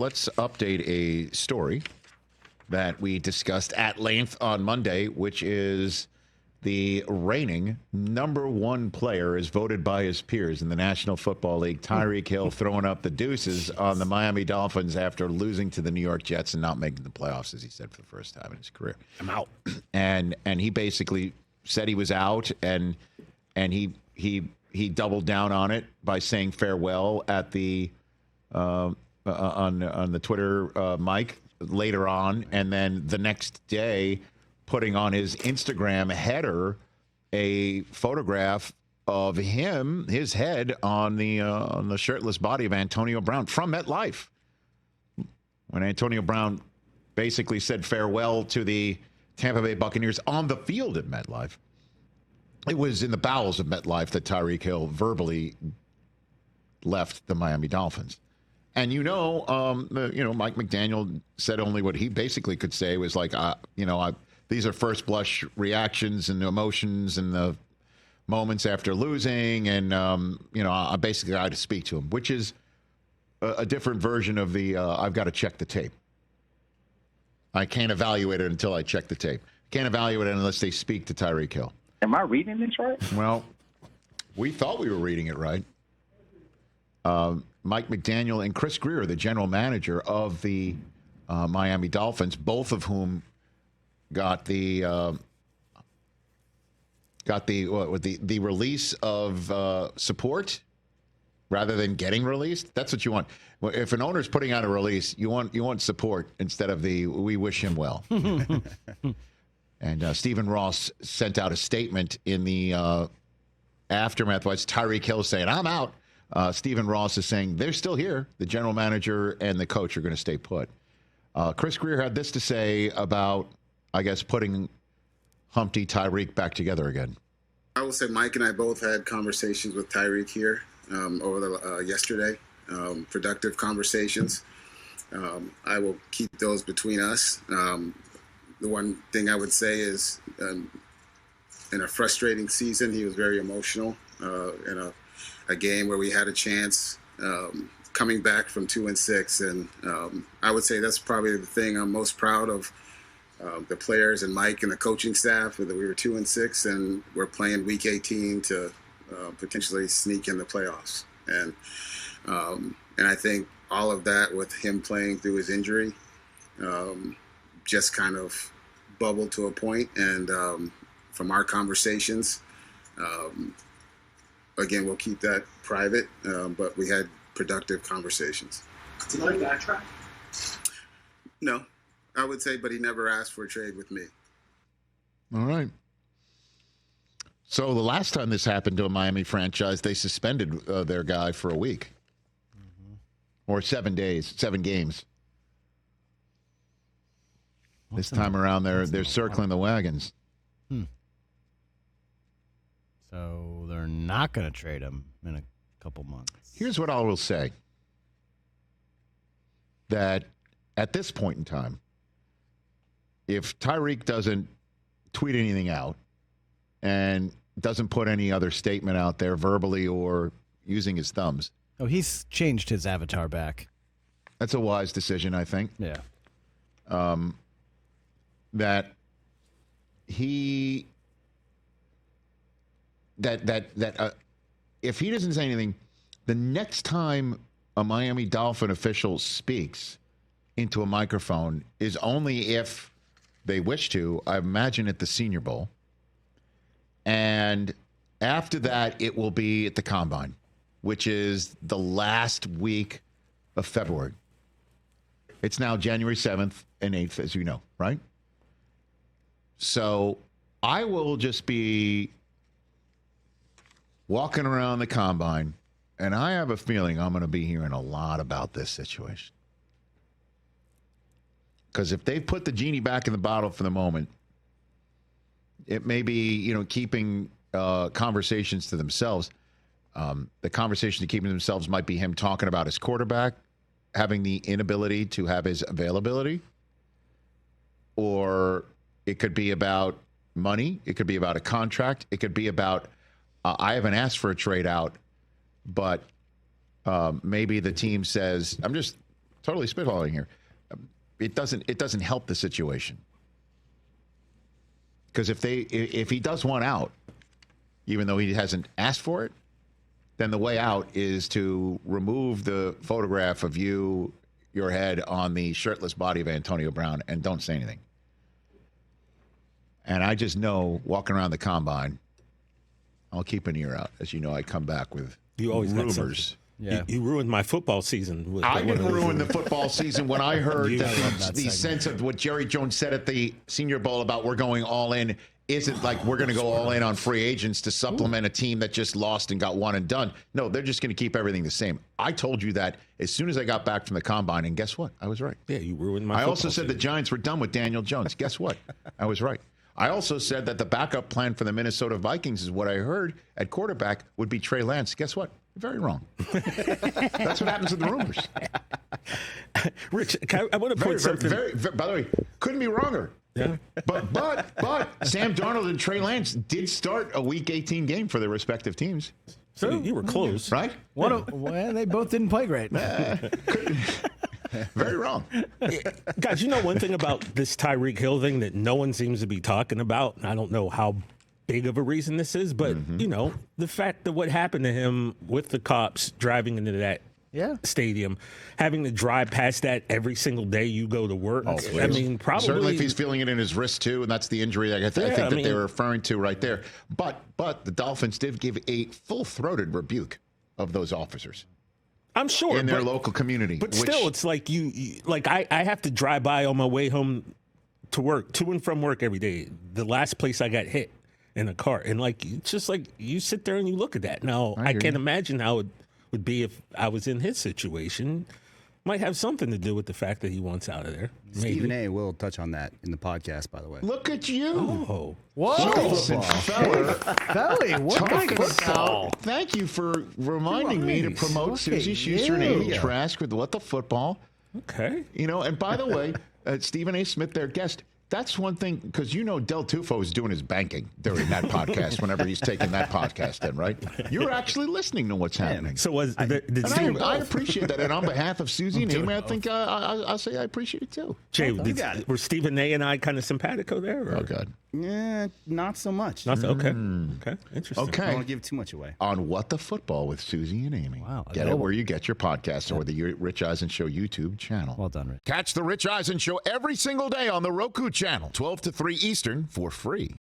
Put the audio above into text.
let's update a story that we discussed at length on Monday, which is the reigning number one player as voted by his peers in the National Football League, Tyreek Hill, throwing up the deuces on the Miami Dolphins after losing to the New York Jets and not making the playoffs, as he said, for the first time in his career. I'm out. And he basically said he was out, and he doubled down on it by saying farewell at the on the Twitter mic later on, and then the next day putting on his Instagram header a photograph of him, his head on the shirtless body of Antonio Brown from MetLife. When Antonio Brown basically said farewell to the Tampa Bay Buccaneers on the field at MetLife, it was in the bowels of MetLife that Tyreek Hill verbally left the Miami Dolphins. And Mike McDaniel said only what he basically could say was like, these are first blush reactions and emotions and the moments after losing. And, I basically had to speak to him, which is a different version of the I've got to check the tape. I can't evaluate it until I check the tape. Can't evaluate it unless they speak to Tyreek Hill. Am I reading this right? Well, we thought we were reading it right. Mike McDaniel and Chris Greer, the general manager of the Miami Dolphins, both of whom got the release of support rather than getting released. That's what you want. Well, if an owner's putting out a release, you want support instead of the we wish him well. And Stephen Ross sent out a statement in the aftermath. Was Tyreek Hill saying, "I'm out"? Stephen Ross is saying they're still here. The general manager and the coach are going to stay put. Chris Greer had this to say about, I guess, putting Humpty Tyreek back together again. I will say Mike and I both had conversations with Tyreek here yesterday, productive conversations. I will keep those between us. The one thing I would say is in a frustrating season, he was very emotional in a game where we had a chance coming back from 2-6. And I would say that's probably the thing I'm most proud of. The players and Mike and the coaching staff, that we were 2-6 and we're playing week 18 to potentially sneak in the playoffs. And I think all of that with him playing through his injury just kind of bubbled to a point. And from our conversations, again, we'll keep that private, but we had productive conversations. Did he backtrack? No, I would say, but he never asked for a trade with me. All right. So the last time this happened to a Miami franchise, they suspended their guy for a week. Or 7 games. This time around, they're circling the wagons. So they're not going to trade him in a couple months. Here's what I will say. That at this point in time, if Tyreek doesn't tweet anything out and doesn't put any other statement out there verbally or using his thumbs. Oh, he's changed his avatar back. That's a wise decision, I think. Yeah. That he if he doesn't say anything, the next time a Miami Dolphin official speaks into a microphone is only if they wish to, I imagine, at the Senior Bowl. And after that, it will be at the Combine, which is the last week of February. It's now January 7th and 8th, as you know, right? So I will just be walking around the Combine, and I have a feeling I'm going to be hearing a lot about this situation. Because if they put the genie back in the bottle for the moment, it may be, keeping conversations to themselves. The conversation to keep to themselves might be him talking about his quarterback having the inability to have his availability. Or it could be about money. It could be about a contract. It could be about, I haven't asked for a trade out, but maybe the team says, I'm just totally spitballing here. It doesn't help the situation. Because if he does want out, even though he hasn't asked for it, then the way out is to remove the photograph of your head on the shirtless body of Antonio Brown and don't say anything. And I just know, walking around the combine, I'll keep an ear out. As you know, I come back with rumors. Yeah. You ruined my football season. I didn't ruin the football season when I heard the sense of what Jerry Jones said at the Senior Bowl about we're going all in. Isn't like we're going to go all in on free agents to supplement a team that just lost and got one and done. No, they're just going to keep everything the same. I told you that as soon as I got back from the combine, and guess what? I was right. Yeah, you ruined my I football also said season. the Giants were done with Daniel Jones. Guess what? I was right. I also said that the backup plan for the Minnesota Vikings is what I heard at quarterback would be Trey Lance. Guess what? Very wrong. That's what happens with the rumors. Rich, I want to point something. By the way, couldn't be wronger. Yeah. But Sam Darnold and Trey Lance did start a Week 18 game for their respective teams. So you were close. Right? Well, they both didn't play great. Very wrong. Guys, you know one thing about this Tyreek Hill thing that no one seems to be talking about? I don't know how big of a reason this is, but, you know, the fact that what happened to him with the cops driving into that stadium, having to drive past that every single day you go to work. Oh, I mean, probably. Certainly if he's feeling it in his wrist, too, and that's the injury I think that they were referring to right there. But the Dolphins did give a full-throated rebuke of those officers. I'm sure. In their local community. But still, it's like I have to drive by on my way home to work, to and from work every day. The last place I got hit in a car. And it's just like you sit there and you look at that. Now, I can't imagine how it would be if I was in his situation. Might have something to do with the fact that he wants out of there. Stephen A. will touch on that in the podcast, by the way. Look at you. Oh. Whoa. Felly, what the football? Thank you for reminding me to promote Susie Schuster and Amy Trask with What the Football. Okay. You know, and by the way, Stephen A. Smith, their guest, that's one thing, because you know Del Tufo is doing his banking during that podcast whenever he's taking that podcast in, right? You're actually listening to what's happening. So I appreciate that. And on behalf of Susie and Amy, I think I'll say I appreciate it too. Jay, were Stephen A. and I kind of simpatico there? Or? Oh, God. Yeah, not so much. Okay. Okay. Interesting. Okay. I don't want to give too much away. On What the Football with Susie and Amy. Wow. Get it where you get your podcasts or the Rich Eisen Show YouTube channel. Well done, Rich. Catch the Rich Eisen Show every single day on the Roku channel, 12 to 3 Eastern, for free.